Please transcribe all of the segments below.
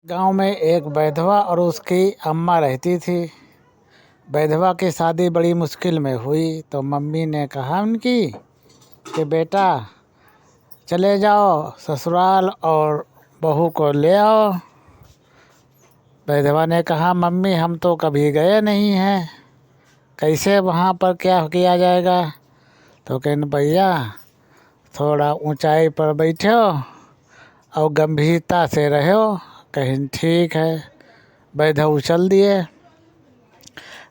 गांव में एक वैधवा और उसकी अम्मा रहती थी। वैधवा की शादी बड़ी मुश्किल में हुई तो मम्मी ने कहा उनकी कि बेटा चले जाओ ससुराल और बहू को ले आओ। वैधवा ने कहा मम्मी हम तो कभी गए नहीं हैं, कैसे वहाँ पर क्या किया जाएगा। तो कहने भैया थोड़ा ऊंचाई पर बैठो और गंभीरता से रहो। कहीं ठीक है। वैधव चल दिए।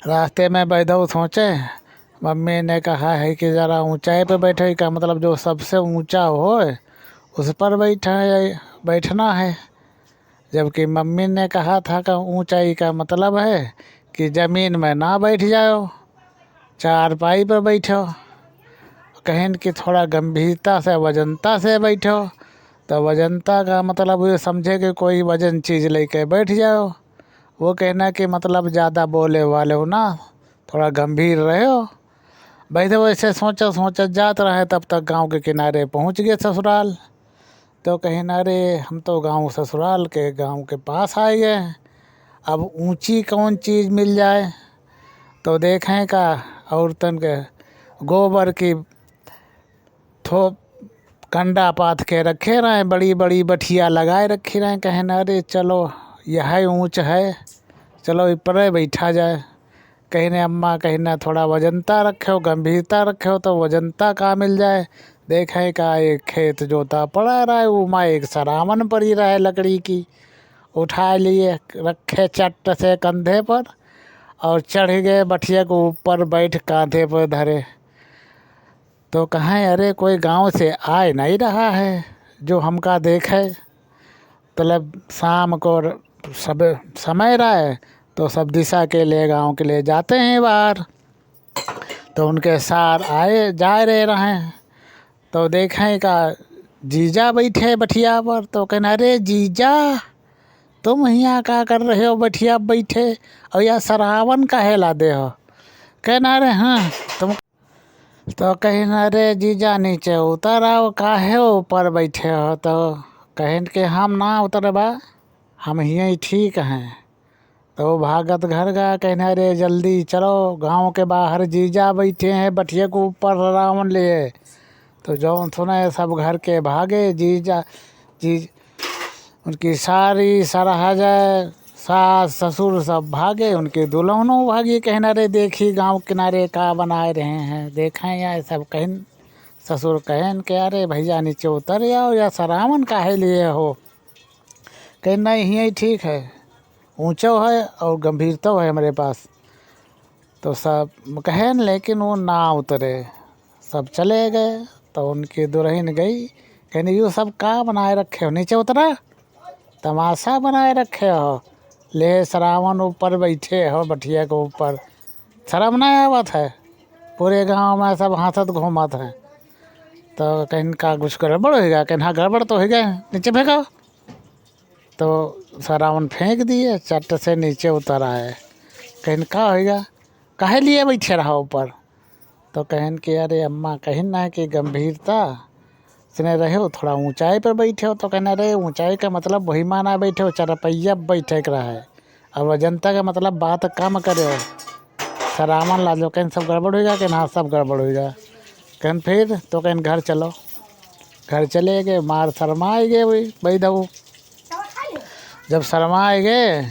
रास्ते में वैधव सोचे मम्मी ने कहा है कि ज़रा ऊंचाई पर बैठे का मतलब जो सबसे ऊंचा हो उस पर बैठना है, जबकि मम्मी ने कहा था कि ऊंचाई का मतलब है कि ज़मीन में ना बैठ जाओ, चारपाई पर बैठो। कहें कि थोड़ा गंभीरता से वजनता से बैठो, तो वजनता का मतलब ये समझे कि कोई वजन चीज़ लेके बैठ जाओ। वो कहना कि मतलब ज़्यादा बोले वाले हो ना, थोड़ा गंभीर रहे हो। भाई तो वैसे सोचा जात रहे, तब तक गांव के किनारे पहुंच गए ससुराल। तो कहीं ना रे हम तो ससुराल के गांव के पास आ गए, अब ऊंची कौन चीज़ मिल जाए। तो देखें का औरतन के गोबर की थोप कंडा पाथ के रखे रहे, बड़ी बड़ी बठिया लगाए रखी रहे। कहें ना अरे चलो यह ऊंच है, चलो ऊपर बैठा जाए। कहीं ने अम्मा कहीं ना थोड़ा वजनता रखे, गंभीरता रखे तो वजनता का मिल जाए। देखें का एक खेत जोता पड़ा रहा है, उमा एक सरावन पड़ी रहा है लकड़ी की, उठा लिए रखे चट्ट से कंधे पर और चढ़ गए बठिया को ऊपर बैठ कांधे पर धरे। तो कहें अरे कोई गांव से आए नहीं रहा है जो हमका देखे। मतलब शाम को सब समय रहा है तो सब दिशा के लिए गांव के लिए जाते हैं बाहर। तो उनके सार आए जा रहे हैं तो देखें का जीजा बैठे बठिया पर। तो कहना अरे जीजा तुम यहाँ क्या कर रहे हो बठिया बैठे, और यह सरावन काहे ला दे हो। कहना अरे हाँ तुम। तो कहना अरे जीजा नीचे उतर आओ, काहे ऊपर बैठे हो। तो कहें कि हम ना उतर बा, हम यहीं ठीक हैं। तो भागत घर गया। कहना अरे जल्दी चलो गांव के बाहर जीजा बैठे हैं बठिए को ऊपर रावण लिए। तो जौन सुने सब घर के भागे। जीजा उनकी सारी सराह जाए, सास ससुर सब भागे, उनके दुल्हनों भागी। कहना रे देखी गांव किनारे का बनाए रहे हैं, देखें या सब। कहें ससुर कहें कि अरे भैया नीचे उतर आओ, या सरावन काहे लिए हो। कहना नहीं यही ठीक है, ऊंचा है और गंभीरता है हमारे पास। तो सब कहें लेकिन वो ना उतरे, सब चले गए। तो उनकी दुल्हन गई, कहने यू सब का बनाए रखे हो, नीचे उतरा तमाशा बनाए रखे हो। ले सरावन ऊपर बैठे हो बठिया के ऊपर, शर्म नहीं आवत है। पूरे गांव में सब हंसत घूमत हैं। तो कहीं का कुछ गड़बड़ हो गया। कहीं हाँ गड़बड़ तो हो गए, नीचे फेंको। तो सरावन फेंक दिए, चट से नीचे उतर आए। कहीं का होगा, काहे लिए बैठे रहा ऊपर। तो कहन कि अरे अम्मा कहीं ना कि गंभीरता से रहे हो, थोड़ा ऊंचाई पर बैठे हो। तो कहना अरे ऊंचाई का मतलब वही माना बैठे हो, चरपैया बैठे के रहा है, और वजनता का मतलब बात कम करे हो। सरावन ला लो। कहीं सब गड़बड़ होगा। कि हाँ सब गड़बड़ होगा। कहीं फिर तो कहीं घर चलो। घर चले गए, मार शरमाए गए वही वैधव। जब शरमाए गए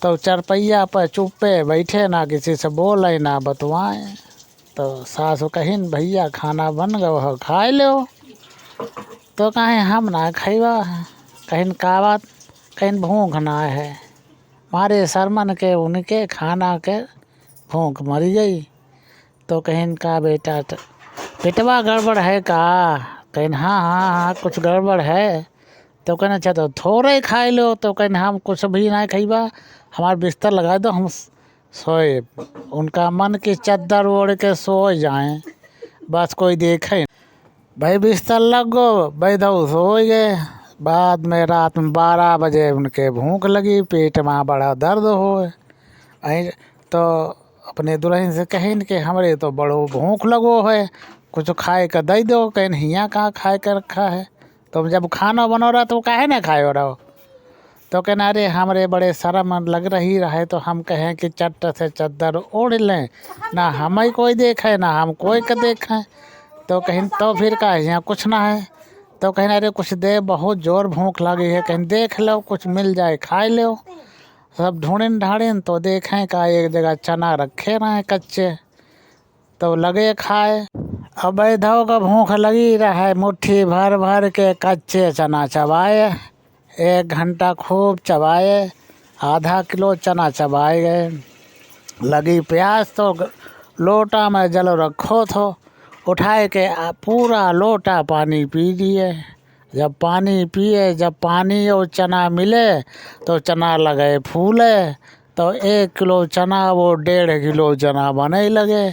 तो चरपैया पर चुप्पे बैठे, ना किसी से बोले ना बतवाएं। तो सासु कहिन भैया खाना बन गया हो, खाए लो। तो कहें हम ना खैबा। कहीं का बात, कहीं भूख ना है। मारे शरमन के उनके खाना के भूख मरी गई। तो कहीं का बेटा पेटवा गड़बड़ है का। कहीं हाँ हाँ हाँ कुछ गड़बड़ है। तो कहना अच्छा तो थोड़े खाए लो। तो कहना हम कुछ भी ना खैबा, हमारा बिस्तर लगा दो हम सोए। उनका मन की चद्दर ओढ़ के सो जाएं, बस कोई देखे। भाई बिस्तर लग गो, वैधव सो गए। बाद में रात में 12 बजे उनके भूख लगी, पेट में बड़ा दर्द हो। तो अपने दुल्हन से कहें कि हमारे तो बड़ो भूख लगो है, कुछ खाए का दे दो। कहें हियाँ कहाँ खाए का रखा है, तो जब खाना बनो रहा तो काहे ना खाए हो रहो। तो कहना अरे हमरे बड़े शर्म लग रही रहे तो हम कहें कि चट्ट से चद्दर ओढ़ लें, ना हमें कोई देखे ना हम कोई का देखें। तो कहीं तो फिर का यहाँ कुछ ना है। तो कहना अरे कुछ दे, बहुत जोर भूख लगी है, कहीं देख लो कुछ मिल जाए खा लो। सब ढूंढें ढाड़ें तो देखें का एक जगह चना रखे रहे कच्चे, तो लगे खाए। अब वैधव का भूख लगी रहे, मुट्ठी भर भर के कच्चे चना चबाए। 1 घंटा खूब चबाए, आधा किलो चना चबाए गए। लगी प्यास तो लोटा में जल रखो थो, उठाए के पूरा लोटा पानी पी लिए। जब पानी पिए, जब पानी और चना मिले तो चना लगे फूले। तो 1 किलो चना वो 1.5 किलो चना बने लगे।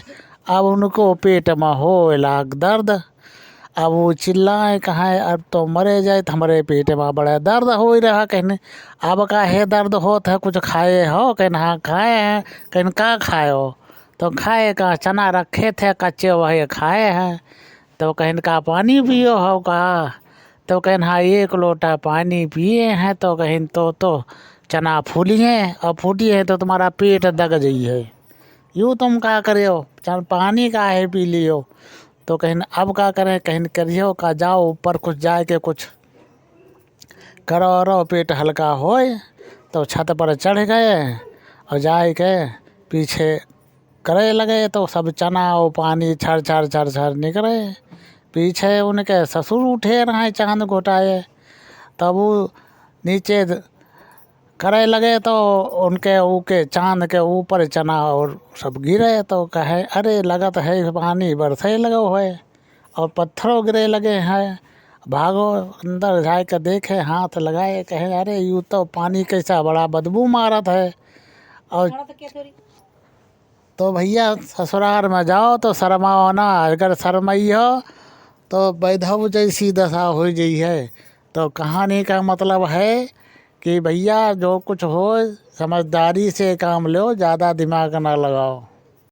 अब उनको पेट में हो लाग दर्द। अब वो चिल्लाए कहाँ अब तो मरे जाए, तो हमारे पेट में बड़ा दर्द हो ही रहा। कहने अब का है दर्द होता है, कुछ खाए हो? कहने हाँ खाए हैं। कहने का खाए हो? तो खाए का चना रखे थे कच्चे वही खाए हैं। तो कहने का पानी पियो हो कहा? तो कहने हाँ 1 लोटा पानी पिए हैं। तो कहने तो चना फूलिए और फूटी है तो तुम्हारा पेट दग गई है, यूँ तुम क्या करे हो? चल पानी का है पी लियो। तो कहने अब क्या करें? कहने करियो का जाओ ऊपर कुछ जाए के कुछ करो और पेट हल्का होए। तो छत पर चढ़ गए और जाए के पीछे करे लगे तो सब चना और पानी छर छर छर छर निकले। पीछे उनके ससुर उठे रहे चांद घोटाए। तब वो नीचे करे लगे तो उनके ऊके चांद के ऊपर चना और सब गिरे। तो कहे अरे लगत है पानी बरसे लगे हुए और पत्थरों गिरे लगे हैं। भागो अंदर जाए के देखे, हाथ लगाए, कहे अरे यूँ तो पानी कैसा बड़ा बदबू मारत है। और तो भैया ससुराल में जाओ तो शर्माओ ना, अगर शर्माई हो तो वैधव जैसी दशा हो गई है। तो कहानी का मतलब है कि भैया जो कुछ हो समझदारी से काम लो, ज़्यादा दिमाग ना लगाओ।